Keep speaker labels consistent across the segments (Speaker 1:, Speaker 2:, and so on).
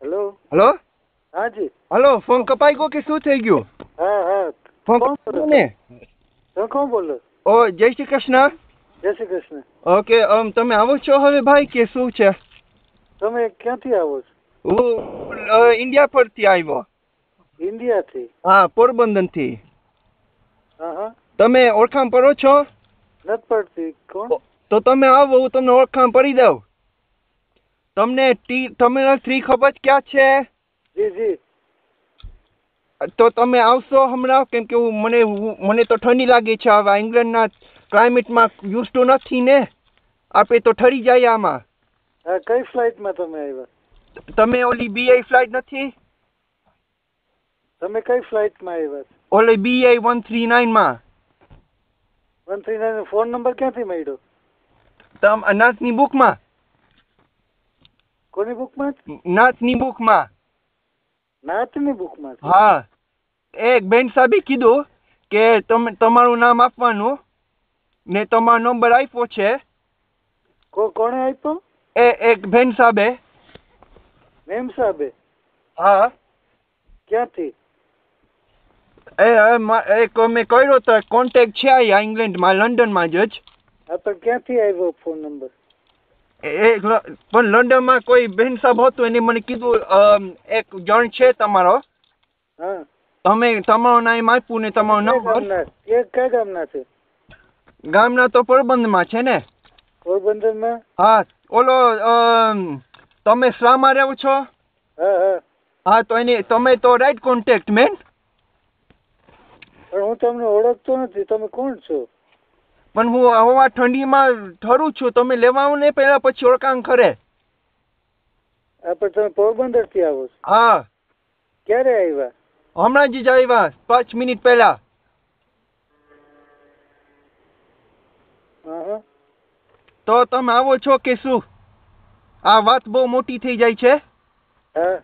Speaker 1: Hello
Speaker 2: hello
Speaker 1: હા જી
Speaker 2: hello phone કપાઈ ગયો કે શું થઈ ગયું?
Speaker 1: હા હા
Speaker 2: ફોન
Speaker 1: કોણ
Speaker 2: કપાયો ને?
Speaker 1: તમે કોણ બોલો?
Speaker 2: ઓ જય શ્રી કૃષ્ણ.
Speaker 1: જય શ્રી કૃષ્ણ.
Speaker 2: ઓકે તમે આવો છો હવે ભાઈ કે શું છે?
Speaker 1: તમે ક્યાંથી આવો છો?
Speaker 2: હું ઇન્ડિયા પરથી આવ્યો.
Speaker 1: ઇન્ડિયાથી?
Speaker 2: હા પોરબંદર થી.
Speaker 1: હા હા
Speaker 2: તમે ઓળખાણ પડો છો?
Speaker 1: નથી પડતી. કોણ?
Speaker 2: તો તમે આવો હું તમને ઓળખાણ પડી દઉં. તમને ટર્મિનલ 3 ખબર ક્યાં છે?
Speaker 1: જી જી.
Speaker 2: તો તમે આવશો હમણાં? કેમ કે મને તો ઠંડી લાગે છે. હવે ઇંગ્લેન્ડના ક્લાઇમેટમાં યુઝ ટુ નથી ને, આપણે તો ઠરી જાય આમાં.
Speaker 1: હા કઈ ફ્લાઇટમાં તમે આવ્યા?
Speaker 2: તમે ઓલી BA ફ્લાઇટ નથી?
Speaker 1: તમે કઈ ફ્લાઇટમાં આવ્યા?
Speaker 2: ઓલી BA 139 માં.
Speaker 1: 139 ફોન નંબર ક્યાંથી મળ્યો?
Speaker 2: નાથની બુકમાં.
Speaker 1: કોની બુકમાં?
Speaker 2: નાથની બુકમાં.
Speaker 1: નાથની બુકમાં?
Speaker 2: હા, એક બેન સાહેબે કીધું કે તમે તમારું નામ આપવાનું ને તમારો નંબર આપ્યો છે.
Speaker 1: કોણે આપ્યો?
Speaker 2: એક બેન સાહેબે.
Speaker 1: મેમ સાહેબે?
Speaker 2: હા.
Speaker 1: ક્યાંથી?
Speaker 2: એક મેં કર્યો તો કોન્ટેક્ટ છે અહીંયા ઇંગ્લેન્ડમાં, લંડનમાં જ.
Speaker 1: હા પણ ક્યાંથી આવ્યો ફોન નંબર?
Speaker 2: પણ લંડનમાં કોઈ બેન સાહેબ હતું એને મને કીધું એક જણ છે તમારો.
Speaker 1: હા.
Speaker 2: તમે તમારું નામ આપ્યું ને તમારો નંબર.
Speaker 1: એ કયા ગામના છે?
Speaker 2: ગામના તો પોરબંદરમાં છે ને.
Speaker 1: પોરબંદરમાં?
Speaker 2: હા. ઓલો તમે શામાં રહો છો?
Speaker 1: હા હા.
Speaker 2: હા તો તમે તો રાઈટ કોન્ટેક્ટ મેન.
Speaker 1: પણ હું તમને ઓળખતો નથી. તમે કોણ છો?
Speaker 2: પણ હું હવા ઠંડીમાં ઠરું છું. તમે લેવા આવો ને પેલા પછી ઓળખાણ કરે.
Speaker 1: હા પણ તમે પોરબંદર થી આવો છો?
Speaker 2: હા.
Speaker 1: ક્યારે આવ્યા?
Speaker 2: હમણાં જ આવ્યા 5 મિનિટ પહેલા.
Speaker 1: હા.
Speaker 2: તો તમે આવો છો કે શું? આ વાત બહુ મોટી થઈ જાય છે.
Speaker 1: હા.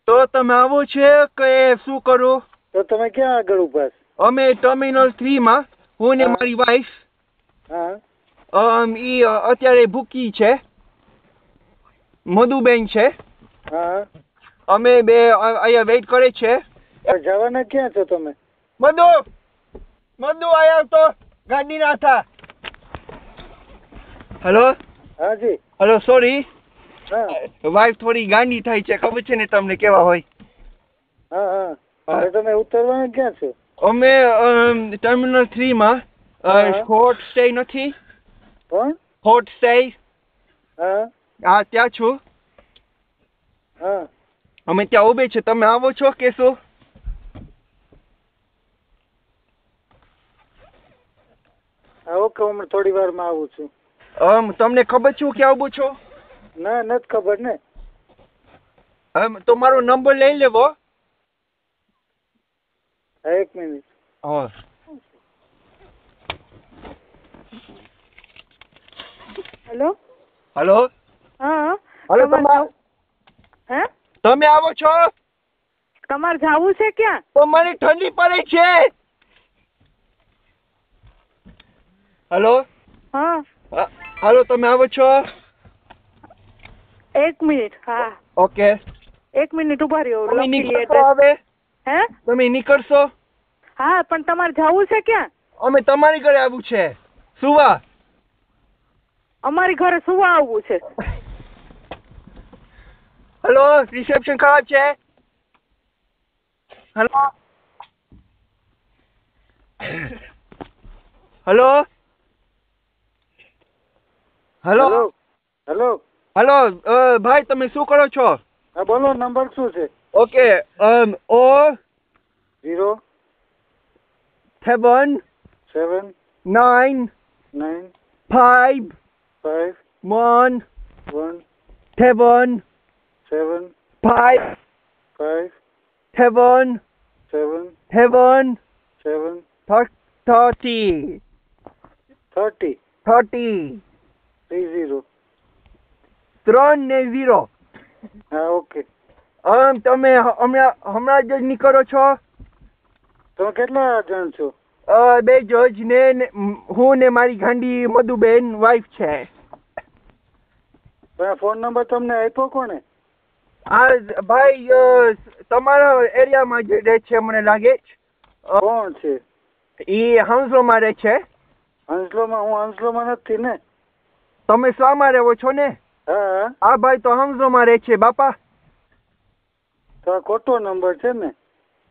Speaker 2: તો તમે આવો છે કે શું કરું?
Speaker 1: તો તમે ક્યાં આગળ ઉભા છો?
Speaker 2: અમે ટર્મિનલ 3 માં, હું ને મારી વાઈફ.
Speaker 1: હા.
Speaker 2: ઈ અત્યારે ભૂકી છે. મધુબેન છે.
Speaker 1: હા.
Speaker 2: અમે બે અહીંયા વેઇટ કરે છે.
Speaker 1: જવાના ક્યાં છો તમે?
Speaker 2: મધુ આયા તો ગાડી ના થા. હેલો.
Speaker 1: હા જી.
Speaker 2: Hello sorry.
Speaker 1: હા.
Speaker 2: વાઈફ થોડી ગાંડી થાય છે, ખબર છે ને તમને કેવા હોય.
Speaker 1: હા હા. તમે ઉતરવાના ક્યાં છો?
Speaker 2: અમે ટર્મિનલ 3 માં હોટ સ્ટે નથી?
Speaker 1: કોણ?
Speaker 2: Hot stay.
Speaker 1: હા.
Speaker 2: હા ત્યાં છું.
Speaker 1: હા.
Speaker 2: અમે ત્યાં ઉભે છે. તમે આવો છો કે શું?
Speaker 1: હા ઓકે હું થોડી વારમાં આવું છું.
Speaker 2: તમને ખબર છે હું ક્યાં ઉભો છો?
Speaker 1: ના નથી ખબર ને.
Speaker 2: તો મારો નંબર લઈ લેવો.
Speaker 1: હા એક મિનિટ.
Speaker 2: હા.
Speaker 3: હેલો.
Speaker 2: હેલો.
Speaker 3: હા.
Speaker 2: હેલો.
Speaker 3: હે?
Speaker 2: તમે આવો છો?
Speaker 3: તમારે જાવું છે ક્યાં?
Speaker 2: તો મને ઠંડી પડે છે. હેલો.
Speaker 3: હા.
Speaker 2: હાલો તમે આવો છો?
Speaker 3: એક મિનિટ. હા.
Speaker 2: ઓકે.
Speaker 3: એક મિનિટ ઉભા રહ્યો.
Speaker 2: તમે નીકળશો હવે?
Speaker 3: હે?
Speaker 2: તમે નીકળશો?
Speaker 3: હા પણ તમારે જાવું છે ક્યાં?
Speaker 2: અમે તમારી ઘરે આવવું છે. સુવા.
Speaker 3: અમારી ઘરે સુવા આવવું છે.
Speaker 2: હેલો રિસેપ્શન ખરાબ છે. Hello. Hello. Hello.
Speaker 1: Hello.
Speaker 2: Hello ભાઈ તમે શું કરો છો?
Speaker 1: હા બોલો નંબર શું છે?
Speaker 2: ઓકે O
Speaker 1: 0
Speaker 2: 7
Speaker 1: 7
Speaker 2: 9
Speaker 1: 9
Speaker 2: 5
Speaker 1: 5
Speaker 2: 1
Speaker 1: 1
Speaker 2: 7
Speaker 1: 7
Speaker 2: 5
Speaker 1: 5
Speaker 2: 7
Speaker 1: 7
Speaker 2: 7
Speaker 1: 7
Speaker 2: 30
Speaker 1: 30
Speaker 2: 30
Speaker 1: 30
Speaker 2: 3 ને 0.
Speaker 1: હા ઓકે.
Speaker 2: તમે હમણાં જ નીકળો છો?
Speaker 1: તમે કેટલા જણ છો?
Speaker 2: 2 જજ ને હું ને મારી ગાંડી મધુબેન વાઈફ છે.
Speaker 1: ફોન નંબર તમને આપ્યો કોને?
Speaker 2: આ ભાઈ તમારા એરિયામાં જે રહે છે મને લાગે છે
Speaker 1: કોણ છે?
Speaker 2: એ હંસલોમાં રહે છે.
Speaker 1: હંસલોમાં? હું હંસલોમાં નથી ને.
Speaker 2: તમે શામાં રહો છો ને?
Speaker 1: હા.
Speaker 2: આ ભાઈ તો હંસલોમાં રહે છે બાપા.
Speaker 1: તો આ ખોટો નંબર છે ને.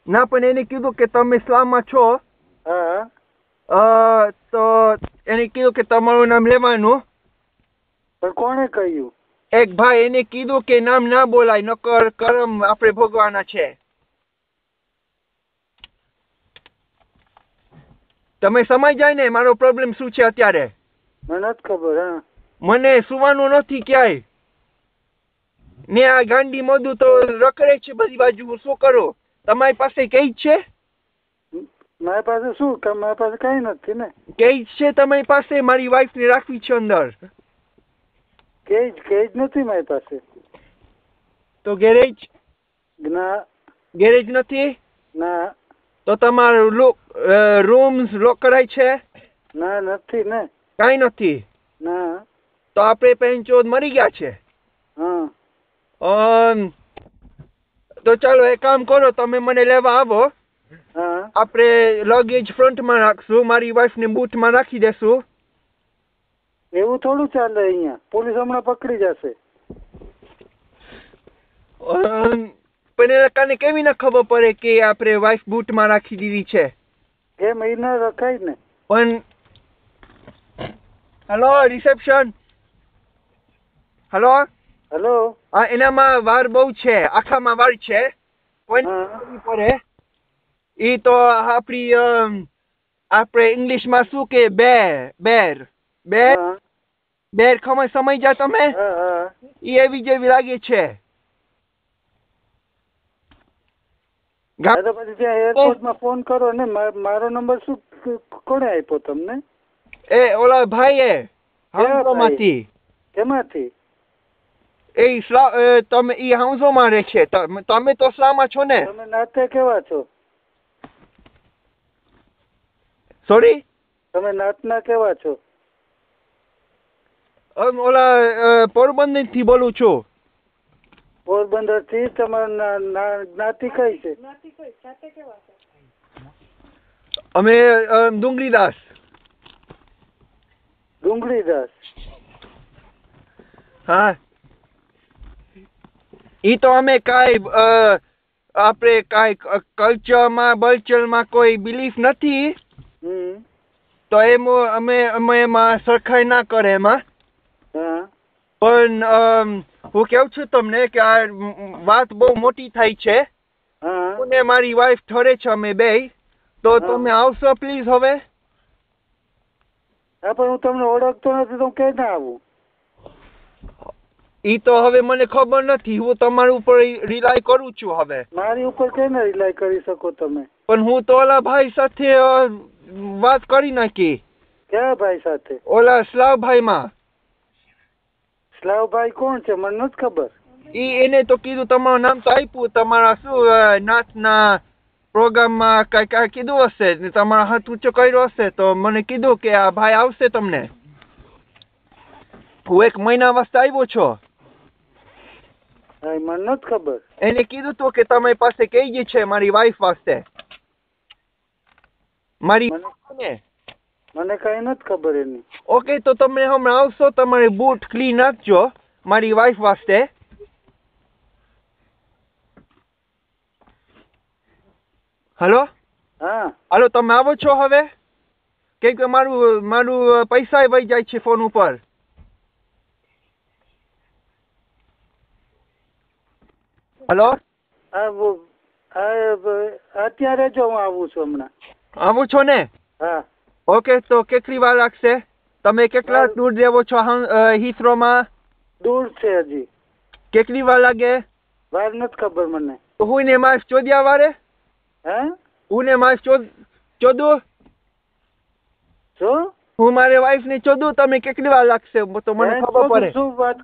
Speaker 2: ના પણ એને કીધું કે તમે શામાં છો.
Speaker 1: હા.
Speaker 2: તો એને કીધું કે તમારું નામ લેવાનું.
Speaker 1: પણ કોણે કહ્યું?
Speaker 2: એક ભાઈ એને કીધું કે નામ ના બોલાય નકર કરમ આપણે ભોગવાના છે. તમે સમજ જાય ને મારો પ્રોબ્લેમ શું છે અત્યારે?
Speaker 1: મને નથી ખબર. હા.
Speaker 2: મને સુવાનું નથી ક્યાંય ને આ ગાંડી મોદું તો રખડે છે બધી બાજુ. શું કરું? તમારી પાસે કઈ છે?
Speaker 1: મારી પાસે શું? મારી પાસે કઈ નથી ને.
Speaker 2: કઈ છે તમારી પાસે? મારી વાઈફ ને રાખવી છે અંદર.
Speaker 1: કેજ નથી મારી પાસે.
Speaker 2: તો ગેરેજ?
Speaker 1: ના.
Speaker 2: ગેરેજ નથી?
Speaker 1: ના.
Speaker 2: તો તમારું રૂમ્સ લોક કરાય છે?
Speaker 1: ના, નથી ને.
Speaker 2: કઈ નથી?
Speaker 1: ના.
Speaker 2: તો આપણે પેંચોદ મરી ગયા છે.
Speaker 1: હા.
Speaker 2: તો ચાલો એક કામ કરો, તમે મને લેવા આવો.
Speaker 1: હા.
Speaker 2: આપણે લગેજ ફ્રન્ટમાં રાખશું, મારી વાઈફને બૂટમાં રાખી દેશું.
Speaker 1: એવું થોડું ચાલે અહીંયા. પોલીસ હમણાં પકડી જશે.
Speaker 2: પણ એના કારણે કેવી ના ખબર પડે કે આપણે વાઈફ બૂટમાં રાખી દીધી છે?
Speaker 1: એમ એ ના રખાય ને.
Speaker 2: પણ હેલો રિસેપ્શન. હેલો.
Speaker 1: હેલો.
Speaker 2: હા, એનામાં વાર બહુ છે, આખામાં વાર છે. કોઈ પડે એ તો આપણે ઇંગ્લિશમાં શું કે બેર સમય જા તમે? એ એવી જેવી લાગે છે.
Speaker 1: તો પછી ત્યાં એરપોર્ટમાં ફોન કરો ને. મારો નંબર શું કોણે આપ્યો તમને?
Speaker 2: એ ઓલા ભાઈએ હાઉસોમાંથી.
Speaker 1: કેમાંથી?
Speaker 2: તમે ઈ હાઉસોમાં રહે છે. તમે તો શામાં છો ને?
Speaker 1: તમે નાતે કેવા છો?
Speaker 2: સોરી?
Speaker 1: તમે નાતના કેવા છો?
Speaker 2: ઓલા પોરબંદર થી બોલું છું.
Speaker 1: પોરબંદર થી? તમારા જ્ઞાતિ કઈ છે?
Speaker 2: અમે ડુંગળીદાસ.
Speaker 1: ડુંગળીદાસ?
Speaker 2: હા. ઈ તો અમે આપણે કાંઈ કલ્ચરમાં કોઈ બિલીફ નથી. તો અમે એમાં સરખાઈ ના કરે એમાં. પણ હું કેવું છું તમને કે આ વાત બહુ મોટી થાય છે. હું ને મારી વાઈફ ઠરે છે અમે બે. તો તમે આવશો પ્લીઝ હવે?
Speaker 1: હા, પણ હું તમને ઓળખતો નથી તો ક્યાં ના આવું?
Speaker 2: ઈ તો હવે મને ખબર નથી. હું તમારી ઉપર રિલાય કરું છું હવે.
Speaker 1: મારી ઉપર કેને રિલાય કરી શકો તમે?
Speaker 2: પણ હું તો ઓલા ભાઈ સાથે વાત કરી નાખી.
Speaker 1: કયા ભાઈ સાથે?
Speaker 2: ઓલા સ્લાવભાઈ માં.
Speaker 1: સ્લાવભાઈ કોણ છે? મને નથી ખબર.
Speaker 2: એને તો કીધું તમારું નામ તો આપ્યું. તમારા શું નાચના પ્રોગ્રામમાં કઈ કીધું હશે, તમારા હાથ ઊંચો કર્યો હશે તો મને કીધું કે આ ભાઈ આવશે તમને. હું 1 મહિના વાસ્તે આવ્યો છો.
Speaker 1: મને નથી ખબર.
Speaker 2: એને કીધું તું કે તમારી પાસે કઈ જ છે મારી વાઈફ વાસ્તે.
Speaker 1: મને કઈ નથી ખબર એની.
Speaker 2: ઓકે, તો તમે હમણાં આવશો, તમારે બૂટ ક્લીન નાખજો મારી વાઈફ વાસ્તે. હેલો.
Speaker 1: હા.
Speaker 2: હાલો, તમે આવો છો હવે? કેમ કે મારું પૈસા વહી જાય છે ફોન ઉપર. હેલો.
Speaker 1: અત્યારે જો હું આવું છું હમણાં.
Speaker 2: આવું છો ને?
Speaker 1: હા.
Speaker 2: ઓકે, તો કેટલી વાર લાગશે? તમે કેટલા દૂર રહેવો છો હિથ્રોમાં?
Speaker 1: દૂર છે હજી.
Speaker 2: કેટલી વાર લાગે?
Speaker 1: વાર નથી ખબર મને.
Speaker 2: તો હું ને માસ ચોદ્યા વારે?
Speaker 1: હે?
Speaker 2: હું ને માસ ચોદું?
Speaker 1: શું?
Speaker 2: હું મારી વાઈફ ને ચોદું. તમે કેટલી વાર લાગશે તો મને ખબર પડે.
Speaker 1: શું વાત